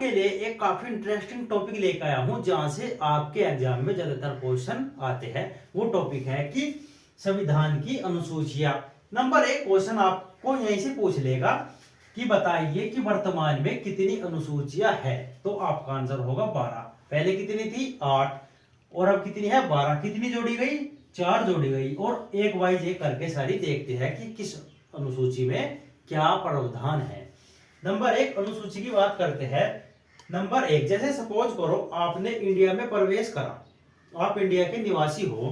के लिए एक काफी इंटरेस्टिंग टॉपिक लेकर आया हूं जहां से आपके एग्जाम में ज्यादातर क्वेश्चन आते हैं। वो टॉपिक है कि संविधान की अनुसूचियां। नंबर एक क्वेश्चन आपको यहीं से पूछ लेगा कि बताइए कि वर्तमान में कितनी अनुसूचियां है। तो आपका आंसर होगा 12। पहले कितनी थी? 8। और अब कितनी है? 12। कितनी जोड़ी गई? 4 जोड़ी गई। और एक वाइज एक करके सारी देखते हैं कि किस अनुसूची में क्या प्रावधान है। नंबर एक अनुसूची की बात करते हैं। नंबर एक, जैसे सपोज करो आपने इंडिया में प्रवेश करा, आप इंडिया के निवासी हो,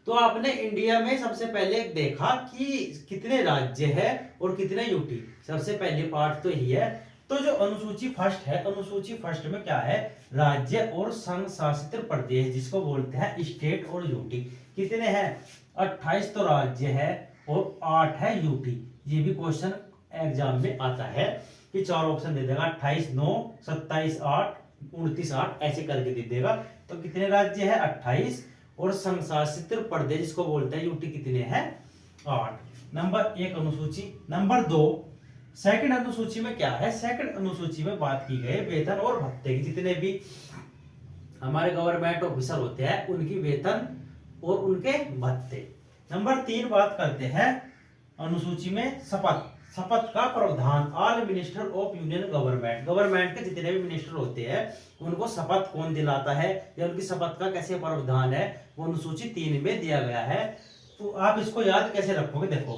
तो आपने इंडिया में सबसे पहले देखा कि कितने राज्य है और कितने यूटी। सबसे पहले पार्ट तो यही है। तो जो अनुसूची फर्स्ट है, अनुसूची फर्स्ट में क्या है? राज्य और संघ शासित प्रदेश, जिसको बोलते हैं स्टेट और यूटी। कितने हैं? 28 तो राज्य है और 8 है यूटी। ये भी क्वेश्चन एग्जाम में आता है कि 4 ऑप्शन दे देगा, 28 9, 27 8, 29 8, ऐसे करके दे देगा। तो कितने राज्य है? 28। और संघ शासित प्रदेश जिसको बोलते हैं यूटी कितने हैं? 8। नंबर एक अनुसूची। नंबर दो, सेकंड अनुसूची में क्या है? सेकंड अनुसूची में बात की गई वेतन और भत्ते की। जितने भी हमारे गवर्नमेंट ऑफिसर होते हैं उनकी वेतन और उनके भत्ते। नंबर तीन बात करते हैं अनुसूची में शपथ। शपथ का प्रावधान। All minister of union government, government के जितने भी मिनिस्टर होते हैं उनको शपथ कौन दिलाता है या उनकी शपथ का कैसे प्रावधान है, वो अनुसूची 3 में दिया गया है। तो आप इसको याद कैसे रखोगे? देखो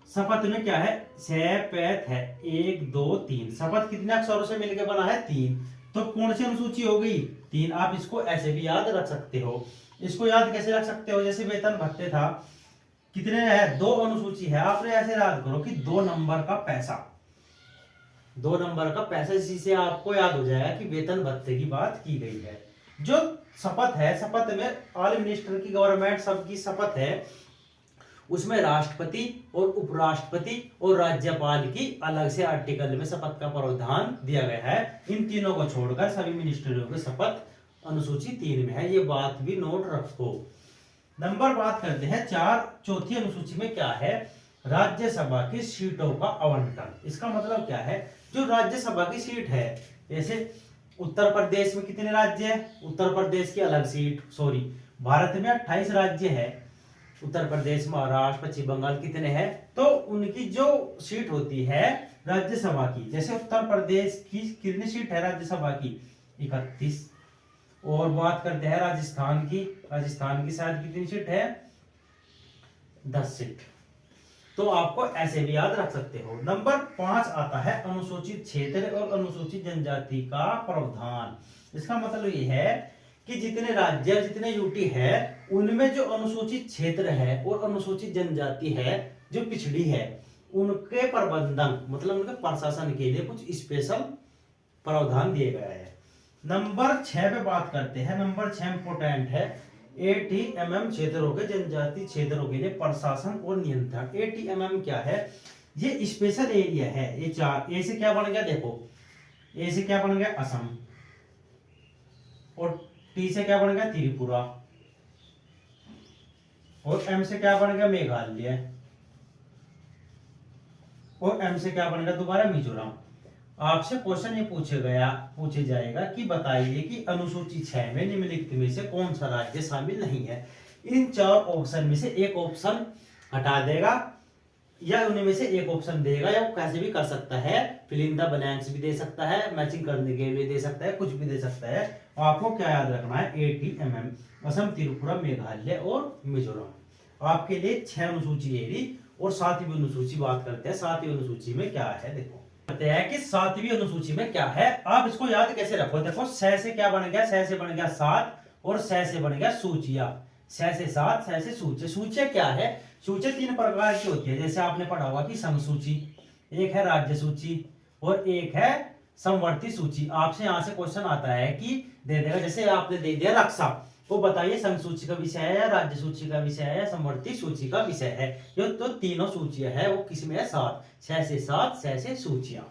शपथ में क्या है? शपथ है 1 2 3। शपथ कितने अक्षरों से मिलकर बना है? 3। तो कौन सी अनुसूची हो गई? 3। आप इसको ऐसे भी याद रख सकते हो। इसको याद कैसे रख सकते हो? जैसे वेतन भत्ते था, कितने है? 2 अनुसूची है। आपने ऐसे याद करो कि 2 नंबर का पैसा, 2 नंबर का पैसा, इसी से आपको याद हो जाएगा कि वेतन भत्ते की बात की गई है। जो शपथ है, शपथ में ऑल मिनिस्टर की गवर्नमेंट सबकी शपथ है, उसमें राष्ट्रपति और उपराष्ट्रपति और राज्यपाल की अलग से आर्टिकल में शपथ का प्रावधान दिया गया है। इन तीनों को छोड़कर सभी मिनिस्टरों की शपथ अनुसूची 3 में है। ये बात भी नोट रखो। नंबर बात करते हैं 4, चौथी अनुसूची में क्या है? राज्यसभा की सीटों का आवंटन। इसका मतलब क्या है? जो राज्यसभा की सीट है, जैसे उत्तर प्रदेश में कितने राज्य है? उत्तर प्रदेश की अलग सीट, सॉरी, भारत में 28 राज्य है। उत्तर प्रदेश, महाराष्ट्र, पश्चिम बंगाल कितने हैं? तो उनकी जो सीट होती है राज्यसभा की, जैसे उत्तर प्रदेश की कितनी सीट है राज्यसभा की? 31। और बात करते हैं राजस्थान की, राजस्थान की शायद कितनी सीट है? 10 सीट। तो आपको ऐसे भी याद रख सकते हो। नंबर 5 आता है अनुसूचित क्षेत्र और अनुसूचित जनजाति का प्रावधान। इसका मतलब ये है कि जितने राज्य, जितने यूटी है, उनमें जो अनुसूचित क्षेत्र है और अनुसूचित जनजाति है जो पिछड़ी है, उनके प्रबंधन मतलब उनके प्रशासन के लिए कुछ स्पेशल प्रावधान दिए गए हैं। नंबर 6 पे बात करते हैं। नंबर 6 इंपोर्टेंट है। एटीएमएम क्षेत्रों के, जनजाति क्षेत्रों के लिए प्रशासन और नियंत्रण। एटीएमएम क्या है? ये स्पेशल एरिया है। ये 4। ए से क्या बन गया? देखो, ए से क्या बन गया? असम। और टी से क्या बन गया? त्रिपुरा। और एम से क्या बन गया? मेघालय। और एम से क्या बन गया? दोबारा मिजोरम। आपसे क्वेश्चन ये पूछे जाएगा कि बताइए कि अनुसूची 6 में निम्नलिखित में से कौन सा राज्य शामिल नहीं है। इन 4 ऑप्शन में से एक ऑप्शन हटा देगा या उनमें में से एक ऑप्शन देगा, या वो कैसे भी कर सकता है। फिल इन द ब्लैंक्स भी दे सकता है, मैचिंग करने के लिए दे सकता है, कुछ भी दे सकता है। आपको क्या याद रखना है? एटीएमएम, असम, त्रिपुरा, मेघालय और मिजोरम। आपके लिए 6 अनुसूची है। और 7वीं अनुसूची बात करते हैं। 7वीं अनुसूची में क्या है? देखो कहते हैं कि 7वीं अनुसूची में क्या है। आप इसको याद कैसे रखो? देखो, स से क्या बन गया? स से बन गया 7 और स से बन गया सूचिया। स से 7, स से सूचे। सूचे क्या है? सूचे 3 प्रकार की होती है। जैसे आपने पढ़ा होगा कि संघ सूची, एक है राज्य सूची और एक है समवर्ती सूची। आपसे यहां से क्वेश्चन आता है कि दे देगा, जैसे आपने दे दिया रक्षा, वो बताइए संघ सूची का विषय है या राज्य सूची का विषय है या समवर्ती सूची का विषय है। जो तो तीनों सूचियां है वो किसमें है? 7। 6 से 7, 6 से सूचियां।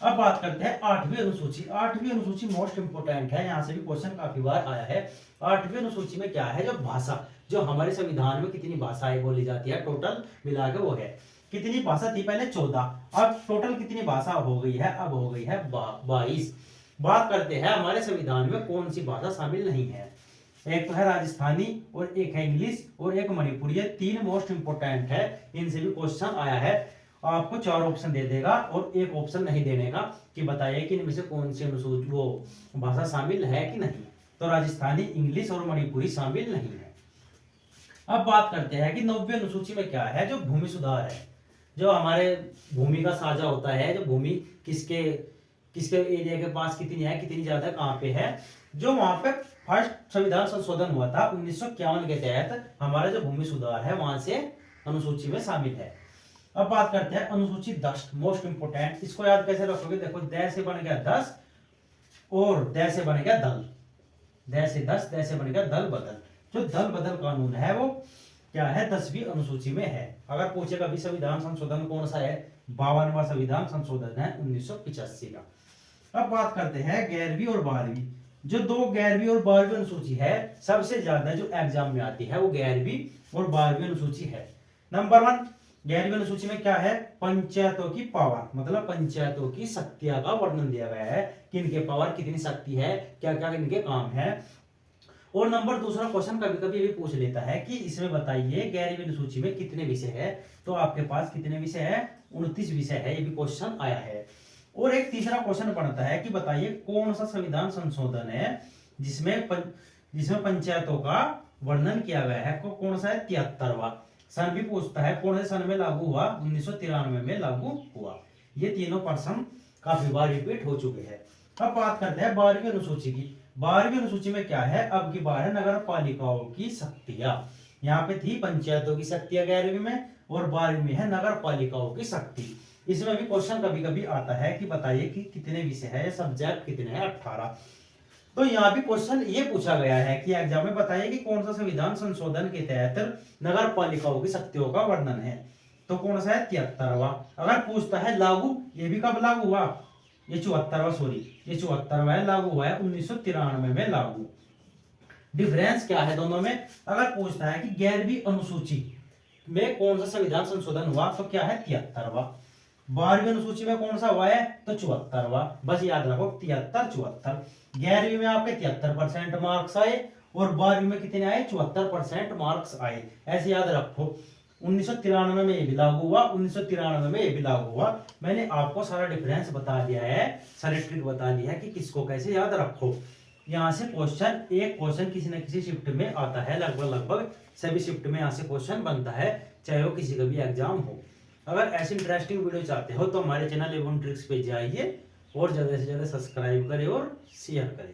अब बात करते हैं 8वीं अनुसूची। 8वीं अनुसूची मोस्ट इंपोर्टेंट है, यहां से भी क्वेश्चन काफी बार आया है। 8वीं अनुसूची में क्या है? जो भाषा, जो हमारे संविधान में कितनी भाषाएं बोली जाती है टोटल मिला के, वो है कितनी भाषा थी पहले 14, अब टोटल कितनी भाषा हो गई है, अब हो गई है 22। बात करते हैं हमारे संविधान में कौन सी भाषा शामिल नहीं है। एक तो है राजस्थानी और एक है इंग्लिश और एक मणिपुरी, ये तीन मोस्ट इंपोर्टेंट है, इनसे भी क्वेश्चन आया है। आपको 4 ऑप्शन दे देगा और एक ऑप्शन नहीं देने का कि बताइए कि इनमें से कौन सी अनुसूची वो भाषा शामिल है कि नहीं। तो राजस्थानी, इंग्लिश और मणिपुरी शामिल नहीं है। अब बात करते हैं कि 90 अनुसूची में क्या है, जो भूमि सुधार है, जो हमारे भूमि का साझा होता है, जो भूमि किसके किसके एरिया के पास कितनी है, कितनी ज्यादा कहाँ पे है, जो वहां पे फर्स्ट संविधान संशोधन हुआ था 1951 के तहत, हमारा जो भूमि सुधार है वहां से अनुसूची में शामिल है। अब बात करते हैं अनुसूची 10, मोस्ट इंपोर्टेंट। इसको याद कैसे रखोगे, देखो द से बन गया 10 और द से बन गया दल, द से 10, द से बन गया दल बदल। जो दल बदल कानून है वो क्या है, 10वीं अनुसूची में है। अगर पूछे कभी संविधान संशोधन कौन सा है, 52वां संविधान संशोधन है 1985 का। अब बात करते हैं 11वीं और 12वीं। जो 11वीं और 12वीं अनुसूची है, सबसे ज्यादा जो एग्जाम में आती है वो 11वीं और 12वीं अनुसूची है। नंबर 1 11वीं अनुसूची में क्या है, पंचायतों की पावर, मतलब पंचायतों की शक्तियां का वर्णन दिया गया है कि इनके पावर कितनी शक्ति है, क्या क्या इनके काम है। और नंबर दूसरा क्वेश्चन कभी कभी ये भी पूछ लेता है कि इसमें बताइए 11वीं अनुसूची में कितने विषय है, तो आपके पास कितने विषय है, 29 विषय है, ये भी क्वेश्चन आया है। और एक तीसरा क्वेश्चन बनता है कि बताइए कौन सा संविधान संशोधन है जिसमें पंचायतों का वर्णन किया गया है, कौन सा है, 73वां। सन भी पूछता है कौन से सन में लागू हुआ, 1993 में लागू हुआ। ये तीनों प्रश्न काफी बार रिपीट हो चुके हैं। अब बात करते हैं 12वीं अनुसूची की। 12वीं अनुसूची में क्या है, अब की बार है नगर पालिकाओं की शक्तियां। यहाँ पे थी पंचायतों की शक्तियां 11वीं में, और 12वीं में है नगर पालिकाओं की शक्ति। इसमें भी क्वेश्चन कभी कभी आता है कि बताइए कि कितने विषय है, सब्जेक्ट कितने हैं, 18। तो यहाँ भी क्वेश्चन ये पूछा गया है कि एग्जाम में बताइए कि कौन सा संविधान संशोधन के तहत नगर पालिकाओं की शक्तियों का वर्णन है, तो कौन सा है, 73वां। अगर पूछता है लागू, ये भी कब लागू हुआ, ये 74वां, सॉरी ये 74वां है, लागू हुआ है 1993 में लागू। डिफरेंस क्या है दोनों में, अगर पूछता है कि 11वीं अनुसूची में कौन सा संविधान संशोधन हुआ, तो क्या है, 73वां। 12वीं अनुसूची में कौन सा हुआ है, तो 74वां। बस याद रखो 73 74। 11वीं में आपके 73% मार्क्स आए और 12वीं में कितने आए, 74% मार्क्स आए, ऐसे याद रखो। 1993 में ये भी लागू हुआ, 1993 में ये भी लागू हुआ। मैंने आपको सारा डिफरेंस बता दिया है, सारी ट्रिक बता दी है कि किसको कैसे याद रखो। यहाँ से क्वेश्चन, एक क्वेश्चन किसी न किसी शिफ्ट में आता है, लगभग सभी शिफ्ट में यहाँ से क्वेश्चन बनता है, चाहे वो किसी का भी एग्जाम हो। अगर ऐसी इंटरेस्टिंग वीडियो चाहते हो तो हमारे चैनल एवं ट्रिक्स पे जाइए और ज़्यादा से ज़्यादा सब्सक्राइब करें और शेयर करें।